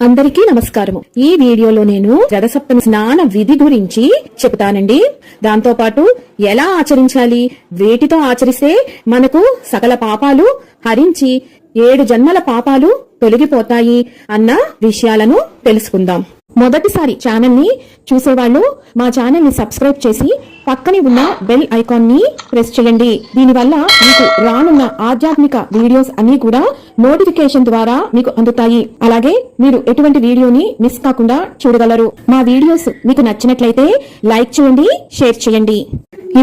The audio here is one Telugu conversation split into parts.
అందరికీ నమస్కారము. ఈ వీడియోలో నేను రథసప్తమి స్నాన విధి గురించి చెబుతానండి. దాంతో పాటు ఎలా ఆచరించాలి, వేటితో ఆచరిస్తే మనకు సకల పాపాలు హరించి 7 జన్మల పాపాలు తొలగిపోతాయి అన్న విషయాలను తెలుసుకుందాం. మొదటిసారి ఛానల్ ని చూసేవాళ్ళు మా ఛానల్ ని సబ్స్క్రైబ్ చేసి పక్కనే ఉన్న బెల్ ఐకాన్ ని ప్రెస్ చేయండి. దీనివల్ల మీకు రానున్న ఆధ్యాత్మిక వీడియోస్ అన్ని కూడా నోటిఫికేషన్ ద్వారా మీకు అందుతాయి. అలాగే మీరు ఎటువంటి వీడియోని మిస్ కాకుండా చూడగలరు. మా వీడియోస్ మీకు నచ్చినట్లయితే లైక్ చేయండి, షేర్ చేయండి.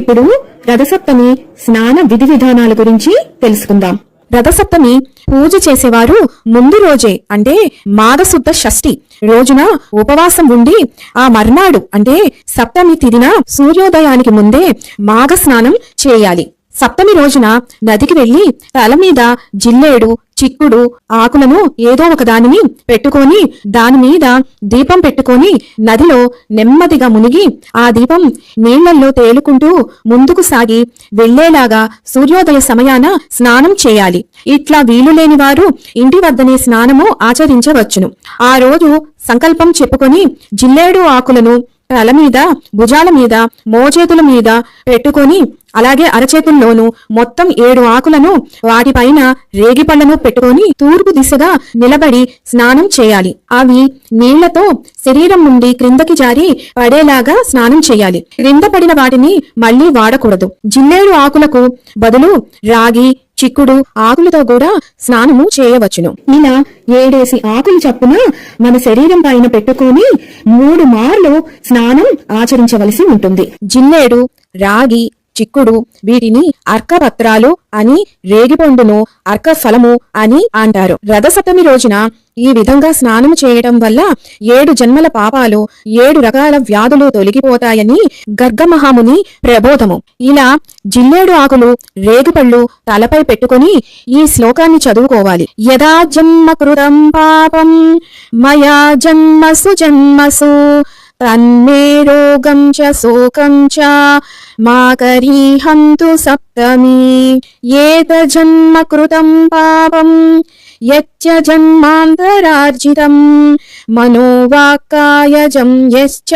ఇప్పుడు రథసప్తమి స్నాన విధి విధానాల గురించి తెలుసుకుందాం. రథసప్తమి పూజ చేసేవారు ముందు రోజే అంటే మాఘశుద్ధ షష్ఠి రోజున ఉపవాసం ఉండి ఆ మర్నాడు అంటే సప్తమి తిథిన సూర్యోదయానికి ముందే మాఘ స్నానం చేయాలి. సప్తమి రోజున నదికి వెళ్లి తల మీద జిల్లేడు, చిక్కుడు ఆకులను ఏదో ఒక దానిని పెట్టుకొని దాని మీద దీపం పెట్టుకొని నదిలో నెమ్మదిగా మునిగి ఆ దీపం నీళ్లలో తేలుకుంటూ ముందుకు సాగి వెళ్లేలాగా సూర్యోదయ సమయాన స్నానం చేయాలి. ఇట్లా వీలు లేని వారు ఇంటి వద్దనే స్నానము ఆచరించవచ్చును. ఆ రోజు సంకల్పం చెప్పుకొని జిల్లేడు ఆకులను తల మీద, భుజాల మీద, మోచేతుల మీద పెట్టుకొని అలాగే అరచేతుల్లోనూ మొత్తం 7 ఆకులను వాటిపైన రేగిపళ్లను పెట్టుకొని తూర్పు దిశగా నిలబడి స్నానం చేయాలి. అవి నీళ్లతో శరీరం నుండి క్రిందకి జారి పడేలాగా స్నానం చేయాలి. క్రింద పడిన వాటిని మళ్లీ వాడకూడదు. జిల్లేడు ఆకులకు బదులు రాగి, చిక్కుడు ఆకులతో కూడా స్నానము చేయవచ్చును. ఇలా 7 ఆకులు చప్పున మన శరీరం పైన పెట్టుకొని 3 మార్లు స్నానం ఆచరించవలసి ఉంటుంది. జిల్లేడు, రాగి, చిక్కుడు వీటిని అర్కపత్రాలు అని, రేగిపండును అర్క ఫలము అని అంటారు. రథసప్తమి రోజున ఈ విధంగా స్నానం చేయటం వల్ల 7 జన్మల పాపాలు, 7 రకాల వ్యాధులు తొలగిపోతాయని గర్గమహాముని ప్రబోధము. ఇలా జిల్లేడు ఆకులు, రేగిపళ్ళు తలపై పెట్టుకుని ఈ శ్లోకాన్ని చదువుకోవాలి. యదా జన్మ కృతం పాపం మయా జన్మసు జన్మసు తన్మే రోగం చ శోకం చ మాకరీహంతు సప్తమి. ఏత జన్మ కృతం పాపం యచ్చ జన్మాంతరార్జితం మనోవాక్కాయజం యశ్చ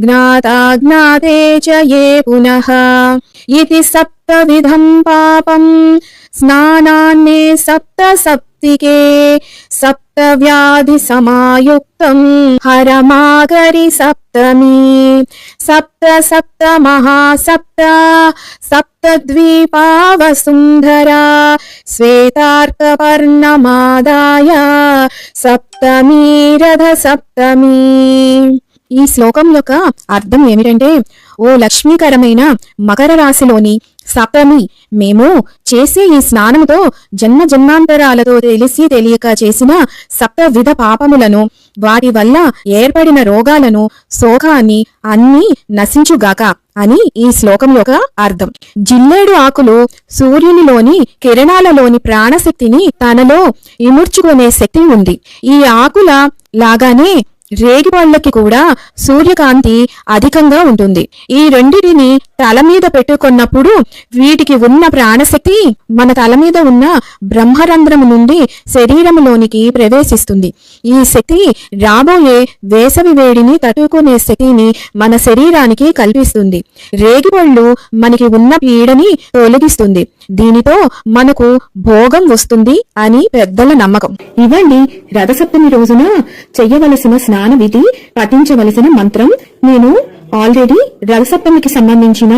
జ్ఞాతాజ్ఞాతే చ యే పునః ఇతి సప్తవిధం పాపం స్నానాన్నే సప్త సప్తికే సప్తవ్యాధి సమాయుక్తం హరమాగరి సప్తమి. సప్త సప్త మహాసప్త సప్తద్వీపావసుంధరా శ్వేతార్కపర్ణమాదాయ సప్తమి రథ సప్తమి. ఈ శ్లోకం యొక్క అర్థం ఏమిటంటే, ఓ లక్ష్మీకరమైన మకర రాశిలోని సప్తమి, మేము చేసే ఈ స్నానముతో జన్మ జన్మాంతరాలతో తెలిసి తెలియక చేసిన 7 విధ పాపములను, వాటి వల్ల ఏర్పడిన రోగాలను, శోకాన్ని అన్నీ నశించుగాక అని ఈ శ్లోకం యొక్క అర్థం. జిల్లేడు ఆకులు సూర్యునిలోని కిరణాలలోని ప్రాణశక్తిని తనలో ఇముడ్చుకునే శక్తి ఉంది. ఈ ఆకుల లాగానే రేగిపళ్ళకి కూడా సూర్యకాంతి అధికంగా ఉంటుంది. ఈ రెండిటిని తల మీద పెట్టుకున్నప్పుడు వీటికి ఉన్న ప్రాణశక్తి మన తల మీద ఉన్న బ్రహ్మరంధ్రము నుండి శరీరంలోనికి ప్రవేశిస్తుంది. ఈ శక్తి రాబోయే వేసవి వేడిని తట్టుకునే శక్తిని మన శరీరానికి కల్పిస్తుంది. రేగిపళ్ళు మనకి ఉన్న పీడని తొలగిస్తుంది. దీనితో మనకు భోగం వస్తుంది అని పెద్దల నమ్మకం. ఇవ్వండి రథసప్తమి రోజున చెయ్యవలసిన స్నాన విధి, పఠించవలసిన మంత్రం. నేను ఆల్రెడీ రథసప్తమికి సంబంధించిన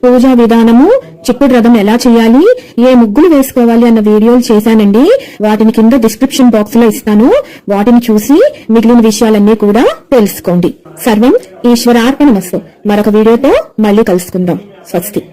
పూజా విధానము, చిక్కుడు రథం ఎలా చేయాలి, ఏ ముగ్గులు వేసుకోవాలి అన్న వీడియోలు చేశానండి. వాటిని కింద డిస్క్రిప్షన్ బాక్స్ లో ఇస్తాను. వాటిని చూసి మిగిలిన విషయాలన్నీ కూడా తెలుసుకోండి. సర్వం ఈశ్వరార్పణమస్తు. మరొక వీడియోతో మళ్ళీ కలుసుకుందాం. స్వస్తి.